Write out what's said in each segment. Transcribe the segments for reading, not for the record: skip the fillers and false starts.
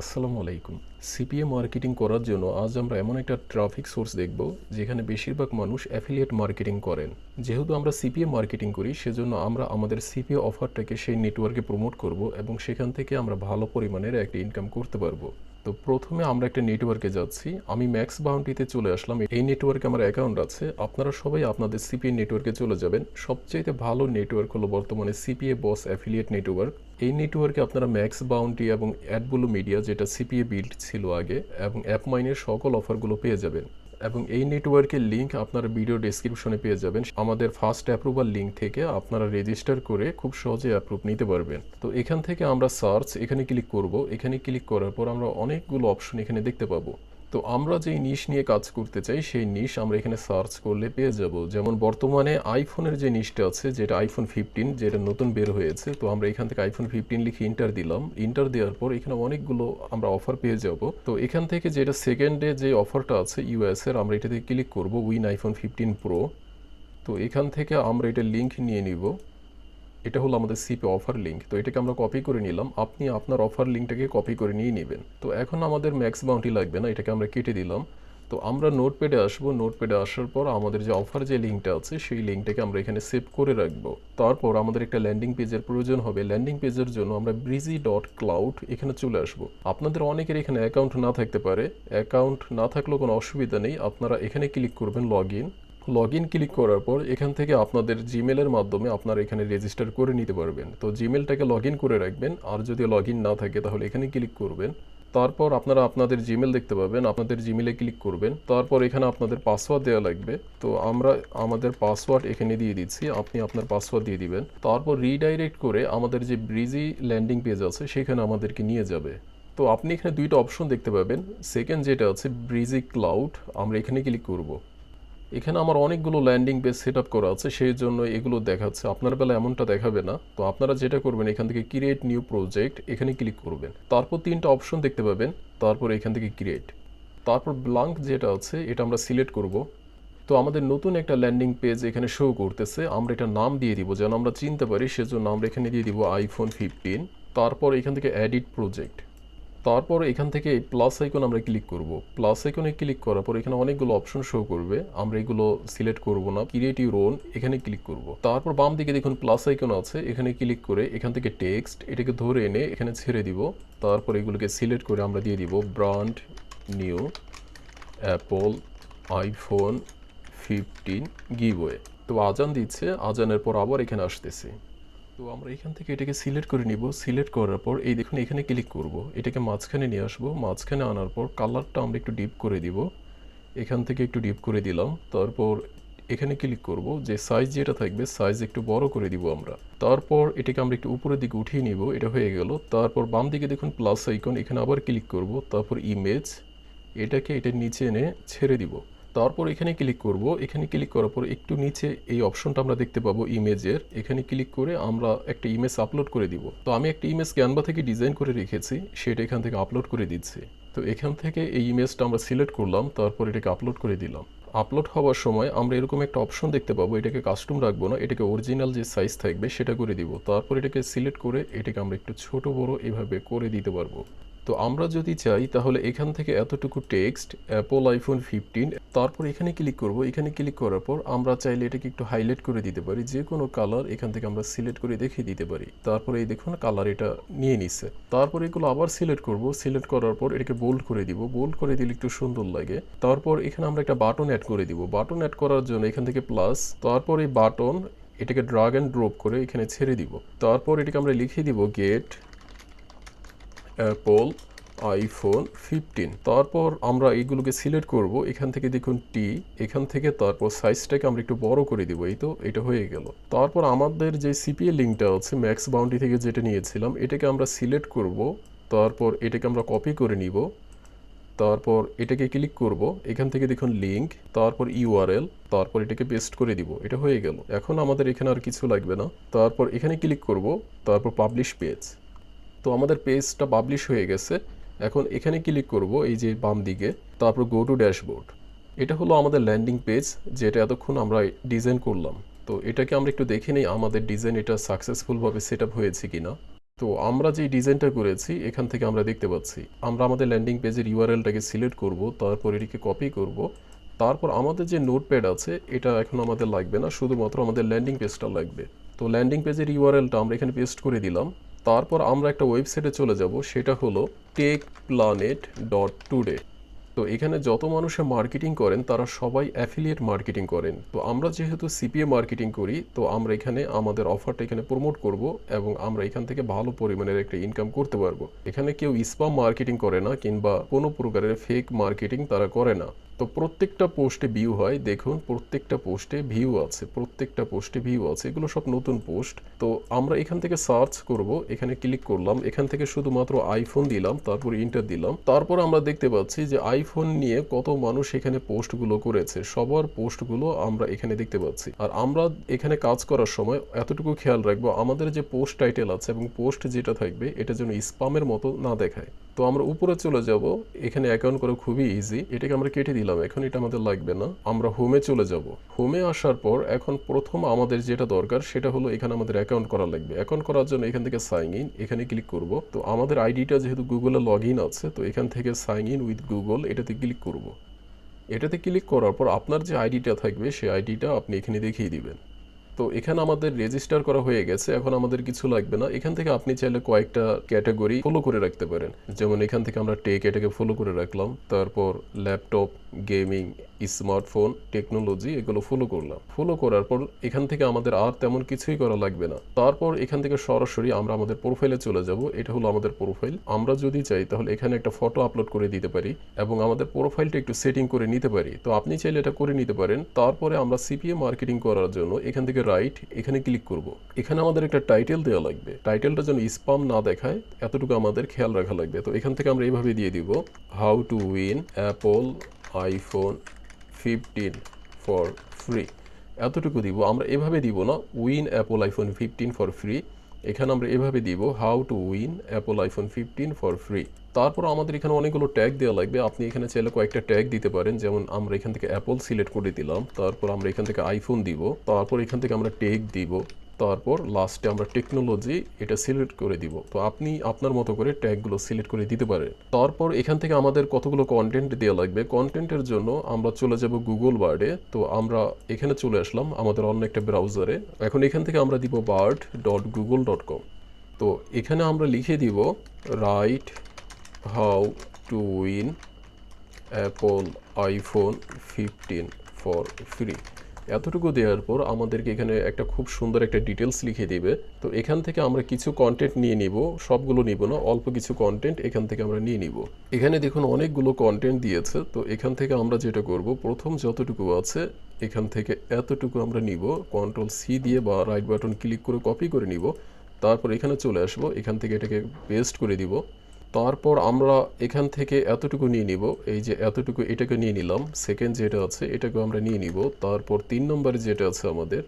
আসসালামু আলাইকুম। CPA marketing করার জন্য আজ আমরা এমন একটা ট্রাফিক সোর্স দেখব যেখানে বেশিরভাগ মানুষ অ্যাফিলিয়েট মার্কেটিং করেন। যেহেতু আমরা সিপিএ মার্কেটিং করি সেজন্য আমরা আমাদের সিপিএ অফারটাকে সেই নেটওয়ার্কে প্রমোট করব এবং সেখান থেকে আমরা ভালো পরিমাণের একটা ইনকাম করতে পারবো। তো প্রথমে আমরা একটা নেটওয়ার্কে যাচ্ছি। আমি ম্যাক্স বাউন্টিতে চলে আসলাম। এই নেটওয়ার্কে আমার অ্যাকাউন্ট আছে। আপনারা সবাই আপনাদের সিপিএ নেটওয়ার্কে চলে যাবেন। সবচেয়ে ভালো নেটওয়ার্ক হলো বর্তমানে সিপিএ বস অ্যাফিলিয়েট নেটওয়ার্ক। এই নেটওয়ার্কে আপনারা ম্যাক্স বাউন্টি এবং অ্যাডবুলো মিডিয়া, যেটা সিপিএ বিল্ড ছিল আগে, এবং অ্যাপমাইনের সকল অফারগুলো পেয়ে যাবেন। এবং এই নেটওয়ার্কের লিঙ্ক আপনারা ভিডিও ডেসক্রিপশনে পেয়ে যাবেন। আমাদের ফার্স্ট অ্যাপ্রুভাল লিঙ্ক থেকে আপনারা রেজিস্টার করে খুব সহজে অ্যাপ্রুভ নিতে পারবেন। তো এখান থেকে আমরা সার্চ এখানে ক্লিক করব। এখানে ক্লিক করার পর আমরা অনেকগুলো অপশন এখানে দেখতে পাবো। তো আমরা যেই নিশ নিয়ে কাজ করতে চাই সেই নিশ আমরা এখানে সার্চ করলে পেয়ে যাব। যেমন বর্তমানে আইফোনের যে নিশটা আছে, যেটা আইফোন 15, যেটা নতুন বের হয়েছে। তো আমরা এখান থেকে আইফোন 15 লিখে ইন্টার দিলাম। ইন্টার দেওয়ার পর এখানে অনেকগুলো আমরা অফার পেয়ে যাব। তো এখান থেকে যেটা সেকেন্ডে যে অফারটা আছে ইউএস এর, আমরা এটাতে ক্লিক করব, উইন আইফোন 15 প্রো। তো এখান থেকে আমরা এটা লিঙ্ক নিয়ে নিব। এটা হলো আমাদের সিপি অফার লিঙ্ক। তো এটাকে আমরা কপি করে নিলাম। আপনি আপনার অফার লিঙ্কটাকে কপি করে নিয়ে নেবেন। তো এখন আমাদের ম্যাক্স বাউন্টি লাগবে না, এটাকে আমরা কেটে দিলাম। তো আমরা নোটপ্যাডে আসবো। নোটপ্যাডে আসার পর আমাদের যে অফার যে লিঙ্কটা আছে সেই লিঙ্কটাকে আমরা এখানে সেভ করে রাখবো। তারপর আমাদের একটা ল্যান্ডিং পেজের প্রয়োজন হবে। ল্যান্ডিং পেজের জন্য আমরা breezy.cloud এখানে চলে আসবো। আপনাদের অনেকের এখানে অ্যাকাউন্ট না থাকতে পারে। অ্যাকাউন্ট না থাকলেও কোনো অসুবিধা নেই। আপনারা এখানে ক্লিক করবেন লগ ইন ক্লিক করার পর এখান থেকে আপনাদের জিমেলের মাধ্যমে আপনারা এখানে রেজিস্টার করে নিতে পারবেন। তো জিমেলটাকে লগ ইন করে রাখবেন। আর যদি লগ ইন না থাকে তাহলে এখানে ক্লিক করবেন। তারপর আপনারা আপনাদের জিমেল দেখতে পাবেন। আপনাদের জিমেলে ক্লিক করবেন। তারপর এখানে আপনাদের পাসওয়ার্ড দেওয়া লাগবে। তো আমরা আমাদের পাসওয়ার্ড এখানে দিয়ে দিচ্ছি। আপনি আপনার পাসওয়ার্ড দিয়ে দিবেন। তারপর রিডাইরেক্ট করে আমাদের যে ব্রিজি ল্যান্ডিং পেজ আছে সেখানে আমাদেরকে নিয়ে যাবে। তো আপনি এখানে দুইটা অপশন দেখতে পাবেন। সেকেন্ড যেটা আছে ব্রিজি ক্লাউড, আমরা এখানে ক্লিক করব। এখানে আমার অনেকগুলো ল্যান্ডিং পেজ সেট আপ করা আছে, সেই জন্য এগুলো দেখাচ্ছে। আপনার বেলা এমনটা দেখাবে না। তো আপনারা যেটা করবেন, এখান থেকে ক্রিয়েট নিউ প্রজেক্ট এখানে ক্লিক করবেন। তারপর তিনটা অপশন দেখতে পাবেন। তারপর এখান থেকে ক্রিয়েট, তারপর ব্লাঙ্ক যেটা আছে এটা আমরা সিলেক্ট করব। তো আমাদের নতুন একটা ল্যান্ডিং পেজ এখানে শো করতেছে। আমরা এটা নাম দিয়ে দিব যেন আমরা চিনতে পারি, সেজন্য আমরা এখানে দিয়ে দিব আইফোন 15। তারপর এখান থেকে এডিট প্রজেক্ট। তারপর এখান থেকে এই প্লাস আইকন আমরা ক্লিক করব। প্লাস আইকনে ক্লিক করার পর এখানে অনেকগুলো অপশন শো করবে। আমরা এগুলো সিলেক্ট করব না, ক্রিয়েট ইউর ওন এখানে ক্লিক করব। তারপর বাম দিকে দেখুন প্লাস আইকন আছে, এখানে ক্লিক করে এখান থেকে টেক্সট এটাকে ধরে এনে এখানে ছেড়ে দিব। তারপর এগুলোকে সিলেক্ট করে আমরা দিয়ে দিব brand new Apple iPhone 15 giveaway. তো আজান দিচ্ছে, আজানের পর আবার এখানে আসতেছে। তো আমরা এখান থেকে এটাকে সিলেক্ট করে নিব। সিলেক্ট করার পর এই দেখুন এখানে ক্লিক করব। এটাকে মাঝখানে নিয়ে আসবো। মাঝখানে আনার পর কালারটা আমরা একটু ডিপ করে দিব। এখান থেকে একটু ডিপ করে দিলাম। তারপর এখানে ক্লিক করব, যে সাইজ যেটা থাকবে সাইজ একটু বড় করে দিব আমরা। তারপর এটাকে আমরা একটু উপরের দিকে উঠিয়ে নিব। এটা হয়ে গেল। তারপর বাম দিকে দেখুন প্লাস আইকন, এখানে আবার ক্লিক করব। তারপর ইমেজ এটাকে এটার নিচে এনে ছেড়ে দিব। তারপর এখানে ক্লিক করব। এখানে ক্লিক করার পর একটু নিচে এই অপশনটা আমরা দেখতে পাবো ইমেজের। এখানে ক্লিক করে আমরা একটা ইমেজ আপলোড করে দিব। তো আমি একটা ইমেজ ক্যানভা থেকে ডিজাইন করে রেখেছি, সেটা এখান থেকে আপলোড করে দিচ্ছি। তো এখান থেকে এই ইমেজটা আমরা সিলেক্ট করলাম। তারপর এটাকে আপলোড করে দিলাম। আপলোড হওয়ার সময় আমরা এরকম একটা অপশন দেখতে পাবো। এটাকে কাস্টম রাখবো না, এটাকে অরিজিনাল যে সাইজ থাকবে সেটা করে দিব। তারপর এটাকে সিলেক্ট করে এটাকে আমরা একটু ছোট বড় এভাবে করে দিতে পারবো। তো আমরা যদি চাই তাহলে এখান থেকে এতটুকু টেক্সট অ্যাপল আইফোন 15, তারপর এখানে ক্লিক করব। এখানে ক্লিক করার পর আমরা চাইলে এটাকে একটু হাইলাইট করে দিতে পারি। যে কোনো কালার এখান থেকে আমরা সিলেক্ট করে দেখিয়ে দিতে পারি। তারপরে এই দেখুন কালার এটা নিয়ে নিচ্ছে। তারপর এগুলো আবার সিলেক্ট করব। সিলেক্ট করার পর এটাকে বোল্ড করে দিব। বোল্ড করে দিলে একটু সুন্দর লাগে। তারপর এখানে আমরা একটা বাটন অ্যাড করে দিব। বাটন অ্যাড করার জন্য এখান থেকে প্লাস, তারপর এই বাটন এটাকে ড্রাগ অ্যান্ড ড্রপ করে এখানে ছেড়ে দিব। তারপর এটাকে আমরা লিখে দিব গেট অ্যাপল আইফোন 15। তারপর আমরা এইগুলোকে সিলেক্ট করব। এখান থেকে দেখুন টি, এখান থেকে তারপর সাইজটাকে আমরা একটু বড় করে দিব। এই তো এটা হয়ে গেল। তারপর আমাদের যে সিপিএ লিঙ্কটা আছে ম্যাক্স বাউন্ডি থেকে যেটা নিয়েছিলাম এটাকে আমরা সিলেক্ট করব। তারপর এটাকে আমরা কপি করে নিব। তারপর এটাকে ক্লিক করব। এখান থেকে দেখুন লিঙ্ক, তারপর ইউআরএল, তারপর এটাকে পেস্ট করে দিব। এটা হয়ে গেল। এখন আমাদের এখানে আর কিছু লাগবে না। তারপর এখানে ক্লিক করব। তারপর পাবলিশ পেজ। তো আমাদের পেজটা পাবলিশ হয়ে গেছে। এখন এখানে ক্লিক করব এই যে বাম দিকে, তারপর গো টু ড্যাশবোর্ড। এটা হলো আমাদের ল্যান্ডিং পেজ, যেটা এতক্ষণ আমরা ডিজাইন করলাম। তো এটাকে আমরা একটু দেখে নিই আমাদের ডিজাইন এটা সাকসেসফুলভাবে সেট আপ হয়েছে কিনা। তো আমরা যে ডিজাইনটা করেছি এখান থেকে আমরা দেখতে পাচ্ছি আমরা আমাদের ল্যান্ডিং পেজের ইউআরএলটাকে সিলেক্ট করব, তারপর এটিকে কপি করব, তারপর আমাদের যে নোটপ্যাড আছে এটা এখন আমাদের লাগবে না, শুধুমাত্র আমাদের ল্যান্ডিং পেজটা লাগবে। তো ল্যান্ডিং পেজের ইউআরএলটা আমরা এখানে পেস্ট করে দিলাম। তারপর আমরা একটা ওয়েবসাইটে চলে যাব, সেটা হলো techplanet.today। তো এখানে যত মানুষে মার্কেটিং করেন তারা সবাই অ্যাফিলিয়েট মার্কেটিং করেন। তো আমরা যেহেতু সিপিএ মার্কেটিং করি, তো আমরা এখানে আমাদের অফারটা এখানে প্রমোট করব এবং আমরা এখান থেকে ভালো পরিমাণের একটা ইনকাম করতে পারবো। এখানে কেউ স্প্যাম মার্কেটিং করে না কিংবা কোনো প্রকারের ফেক মার্কেটিং তারা করে না। তো প্রত্যেকটা পোস্টে ভিউ হয়, দেখুন প্রত্যেকটা পোস্টে ভিউ আছে, প্রত্যেকটা পোস্টে ভিউ আছে, এগুলো সব নতুন পোস্ট। তো আমরা এখান থেকে সার্চ করব, এখানে ক্লিক করলাম, এখান থেকে শুধুমাত্র আইফোন দিলাম, তারপর ইন্টার দিলাম। তারপর আমরা দেখতে পাচ্ছি যে আইফোন নিয়ে কত মানুষ এখানে পোস্টগুলো করেছে, সবার পোস্টগুলো আমরা এখানে দেখতে পাচ্ছি। আর আমরা এখানে কাজ করার সময় এতটুকু খেয়াল রাখবো আমাদের যে পোস্ট টাইটেল আছে এবং পোস্ট যেটা থাকবে এটা যেন স্প্যামের মতো না দেখায়। তো আমরা উপরে চলে যাব, এখানে অ্যাকাউন্ট করা খুবই ইজি, এটাকে আমরা কেটে দিলাম, এখন এটা আমাদের লাগবে না। আমরা হোমে চলে যাব, হোমে আসার পর এখন প্রথম আমাদের যেটা দরকার সেটা হলো এখানে আমাদের অ্যাকাউন্ট করা লাগবে। অ্যাকাউন্ট করার জন্য এখান থেকে সাইন ইন, এখানে ক্লিক করব। তো আমাদের আইডিটা যেহেতু গুগলে লগ ইন আছে, তো এখান থেকে সাইন ইন উইথ গুগল এটাতে ক্লিক করব। এটাতে ক্লিক করার পর আপনার যে আইডিটা থাকবে সেই আইডিটা আপনি এখানে দেখিয়ে দিবেন। তো এখানে আমাদের রেজিস্টার করা হয়ে গেছে, এখন আমাদের কিছু লাগবে না। এখান থেকে আপনি চাইলে কয়েকটা ক্যাটাগরি ফলো করে রাখতে পারেন, যেমন এখান থেকে আমরা টেক এটাকে ফলো করে রাখলাম, তারপর ল্যাপটপ, গেমিং, স্মার্টফোন, টেকনোলজি এগুলো ফলো করলাম। ফলো করার পর এখান থেকে আমাদের আর তেমন কিছুই করা লাগবে না। তারপর এখান থেকে সরাসরি আমরা আমাদের প্রোফাইলে চলে যাব, এটা হলো আমাদের প্রোফাইল। আমরা যদি চাই তাহলে এখানে একটা ফটো আপলোড করে দিতে পারি এবং আমাদের প্রোফাইলটা একটু সেটিং করে নিতে পারি। তো আপনি চাইলে এটা করে নিতে পারেন। তারপরে আমরা সিপিএ মার্কেটিং করার জন্য এখান থেকে রাইট এখানে ক্লিক করব। এখানে আমাদের একটা টাইটেল দেওয়া লাগবে, টাইটেলটা যেন স্প্যাম না দেখায় এতটুকু আমাদের খেয়াল রাখা লাগবে। তো এখান থেকে আমরা এইভাবে দিয়ে দিব, how to win Apple iPhone 15 for free, এতটুকু দিব। আমরা এভাবে দিব না win Apple iPhone 15 for free, এখানে আমরা এভাবে দিব how to win Apple iPhone 15 for free. তারপর আমাদের এখানে অনেকগুলো ট্যাগ দেওয়া লাগবে, আপনি এখানে চাইলে কয়েকটা ট্যাগ দিতে পারেন, যেমন আমরা এখান থেকে অ্যাপল সিলেক্ট করে দিলাম, তারপর আমরা এখান থেকে আইফোন দিব, তারপর এখান থেকে আমরা টেক দিব, তারপর লাস্টে আমরা টেকনোলজি এটা সিলেক্ট করে দিব। তো আপনি আপনার মতো করে ট্যাগগুলো সিলেক্ট করে দিতে পারেন। তারপর এখান থেকে আমাদের কতগুলো কন্টেন্ট দেওয়া লাগবে, কন্টেন্টের জন্য আমরা চলে যাব গুগল বার্ডে। তো আমরা এখানে চলে আসলাম আমাদের অন্য একটা ব্রাউজারে। এখন এখান থেকে আমরা দিব bard.google.com। তো এখানে আমরা লিখে দিব right how to win Apple iPhone 15 for free, এতটুকু দেওয়ার পর আমাদেরকে এখানে একটা খুব সুন্দর একটা ডিটেলস লিখে দিবে। তো এখান থেকে আমরা কিছু কন্টেন্ট নিয়ে নিব, সবগুলো নিব না, অল্প কিছু কন্টেন্ট এখান থেকে আমরা নিয়ে নিব। এখানে দেখুন অনেকগুলো কন্টেন্ট দিয়েছে। তো এখান থেকে আমরা যেটা করব, প্রথম যতটুকু আছে এখান থেকে এতটুকু আমরা নিব, কন্ট্রোল সি দিয়ে বা রাইট বাটন ক্লিক করে কপি করে নিব। তারপর এখানে চলে আসব, এখান থেকে এটাকে পেস্ট করে দিব। তারপর আমরা এখান থেকে এতটুকু নিয়ে নিব, এই যে এতটুকু এটাকে নিয়ে নিলাম, সেকেন্ড যেটা আছে এটাকে আমরা নিয়ে নিব। তারপর 3 নম্বরে যেটা আছে আমাদের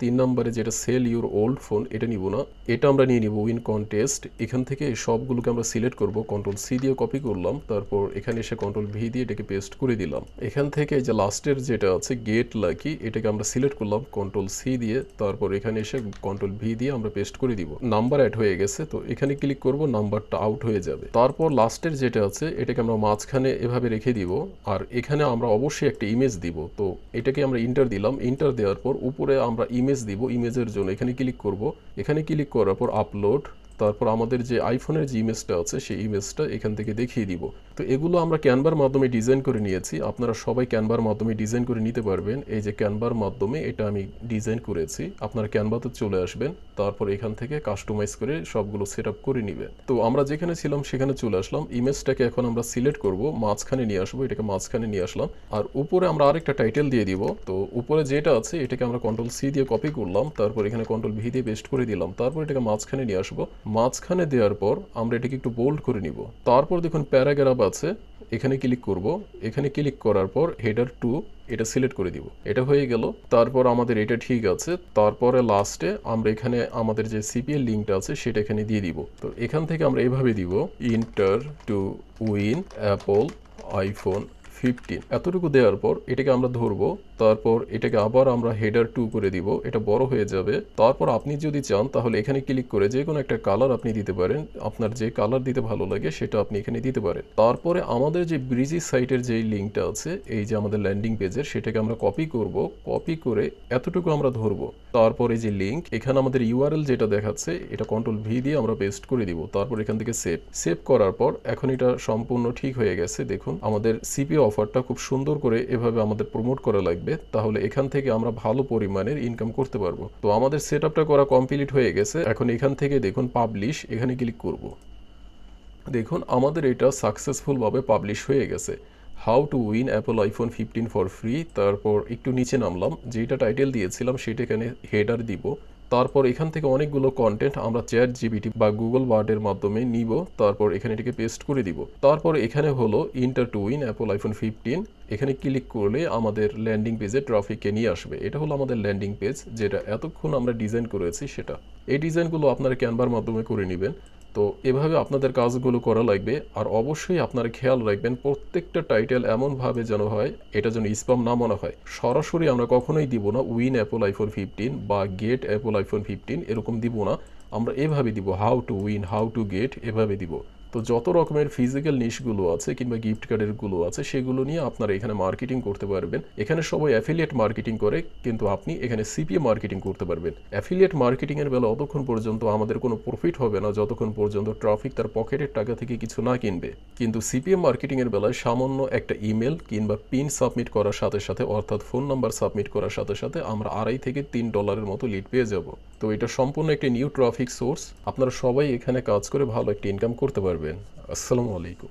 3 নম্বরে যেটা সেল ইউর ওল্ড ফোন, এটা নিব না, এটা আমরা নিয়ে নিব উইন কন্টেস্ট। এখান থেকে সবগুলোকে আমরা সিলেক্ট করব, কন্ট্রোল সি দিয়ে কপি করলাম, তারপর এখানে এসে কন্ট্রোল ভি দিয়ে এটাকে পেস্ট করে দিলাম। এখান থেকে যে লাস্টের যেটা আছে গেট লাকি, এটাকে আমরা সিলেক্ট করলাম কন্ট্রোল সি দিয়ে, তারপর এখানে এসে কন্ট্রোল ভি দিয়ে আমরা পেস্ট করে দিব। নাম্বার অ্যাড হয়ে গেছে, তো এখানে ক্লিক করব, নাম্বারটা আউট হয়ে যাবে। তারপর লাস্টের যেটা আছে এটাকে আমরা মাঝখানে এভাবে রেখে দিব, আর এখানে আমরা অবশ্যই একটা ইমেজ দিব। তো এটাকে আমরা ইন্টার দিলাম, ইন্টার দেওয়ার পর উপরে আমরা ইমেজ দিব, ইমেজের জন্য এখানে ক্লিক করব, এখানে ক্লিক করার পর আপলোড, তারপর আমাদের যে আইফোনের যে ইমেজটা আছে সেই ইমেজটা এখান থেকে দেখিয়ে দিব। তো এগুলো আমরা ক্যানভার মাধ্যমে ডিজাইন করে নিয়েছি, আপনারা সবাই ক্যানভার মাধ্যমে ডিজাইন করে নিতে পারবেন। এই যে ক্যানভার মাধ্যমে এটা আমি ডিজাইন করেছি, আপনারা ক্যানভাতে চলে আসবেন, তারপর এখান থেকে কাস্টমাইজ করে সবগুলো সেট আপ করে নেবেন। তো আমরা যেখানে ছিলাম সেখানে চলে আসলাম, ইমেজটাকে এখন আমরা সিলেক্ট করব, মাঝখানে নিয়ে আসবো, এটাকে মাঝখানে নিয়ে আসলাম, আর উপরে আমরা আরেকটা টাইটেল দিয়ে দিব। তো উপরে যেটা আছে এটাকে আমরা কন্ট্রোল সি দিয়ে কপি করলাম, তারপর এখানে কন্ট্রোল ভি দিয়ে পেস্ট করে দিলাম, তারপর এটাকে মাঝখানে নিয়ে আসবো, মাঝখানে দেওয়ার পর আমরা এটাকে একটু বোল্ড করে নিব। তারপর দেখুন প্যারাগ্রাফ আছে, এখানে ক্লিক করব, এখানে ক্লিক করার পর হেডার 2 এটা সিলেক্ট করে দিব, এটা হয়ে গেল। তারপর আমাদের এটা ঠিক আছে, তারপরে লাস্টে আমরা এখানে আমাদের যে সিপিএল লিঙ্কটা আছে সেটা এখানে দিয়ে দিব। তো এখান থেকে আমরা এভাবে দিব, inter to win Apple iPhone 15, এতটুকু দেওয়ার পর এটাকে আমরা ধরবো, তারপর এটাকে আবার আমরা হেডার 2 করে দিব, এটা বড় হয়ে যাবে। তারপর আপনি যদি চান তাহলে এখানে ক্লিক করে যে কোনো একটা কালার আপনি দিতে পারেন, আপনার যে কালার দিতে ভালো লাগে সেটা আপনি এখানে দিতে পারেন। তারপরে আমাদের যে ব্রিজি সাইটের যে লিঙ্কটা আছে, এই যে আমাদের ল্যান্ডিং পেজের, সেটাকে আমরা কপি করব। কপি করে এতটুকু আমরা ধরবো। তারপরে যে লিঙ্ক, এখানে আমাদের ইউআরএল যেটা দেখাচ্ছে এটা কন্ট্রোল ভি দিয়ে আমরা পেস্ট করে দিব। তারপর এখান থেকে সেভ করার পর এখন এটা সম্পূর্ণ ঠিক হয়ে গেছে। দেখুন আমাদের সিপিএ অফারটা খুব সুন্দর করে এভাবে আমাদের প্রমোট করা লাগবে, তাহলে এখান থেকে আমরা ভালো পরিমাণের ইনকাম করতে পারবো। তো আমাদের সেটআপটা করা কমপ্লিট হয়ে গেছে। এখন এখান থেকে দেখুন পাবলিশ, এখানে ক্লিক করব। দেখুন আমাদের এটা সাকসেসফুলভাবে পাবলিশ হয়ে গেছে। How to win Apple iPhone 15 for free. তারপর একটু নিচে নামলাম, যেটা টাইটেল দিয়েছিলাম সেটা এখানে হেডার দিব। তারপর এখান থেকে অনেকগুলো কন্টেন্ট আমরা চ্যাট জিপিটি বা গুগল ওয়ার্ডের মাধ্যমে নিব। তারপর এখানে এটাকে পেস্ট করে দিব। তারপর এখানে হলো inter to win Apple iPhone 15, এখানে ক্লিক করলে আমাদের ল্যান্ডিং পেজে ট্রাফিককে নিয়ে আসবে। এটা হলো আমাদের ল্যান্ডিং পেজ, যেটা এতক্ষণ আমরা ডিজাইন করেছি সেটা। এই ডিজাইনগুলো আপনারা ক্যানভার মাধ্যমে করে নেবেন। তো এভাবে আপনাদের কাজগুলো করা লাগবে। আর অবশ্যই আপনারা খেয়াল রাখবেন প্রত্যেকটা টাইটেল এমনভাবে যেন হয় এটা যেন স্প্যাম না মনে হয়। সরাসরি আমরা কখনোই দিব না উইন অ্যাপল আইফোন 15 বা গেট অ্যাপল আইফোন 15 এরকম দিব না। আমরা এভাবে দিব how to win, how to get, এভাবে দিব। তো যত রকমের ফিজিক্যাল নিশগুলো আছে কিংবা গিফট কার্ডের গুলো আছে সেগুলো নিয়ে আপনারা এখানে মার্কেটিং করতে পারবেন। এখানে সবাই অ্যাফিলিয়েট মার্কেটিং করে, কিন্তু আপনি এখানে সিপিএ মার্কেটিং করতে পারবেন। অ্যাফিলিয়েট মার্কেটিং এর বেলা অতক্ষণ পর্যন্ত আমাদের কোনো প্রফিট হবে না যতক্ষণ পর্যন্ত ট্রাফিক তার পকেটের টাকা থেকে কিছু না কিনবে। কিন্তু সিপিএ মার্কেটিং এর বেলায় সামান্য একটা ইমেল কিংবা পিন সাবমিট করার সাথে সাথে, অর্থাৎ ফোন নাম্বার সাবমিট করার সাথে সাথে আমরা $2.5 থেকে $3 মতো লিড পেয়ে যাব। তো এটা সম্পূর্ণ একটি নিউ ট্রাফিক সোর্স। আপনারা সবাই এখানে কাজ করে ভালো একটা ইনকাম করতে পারবেন। আসসালামু আলাইকুম।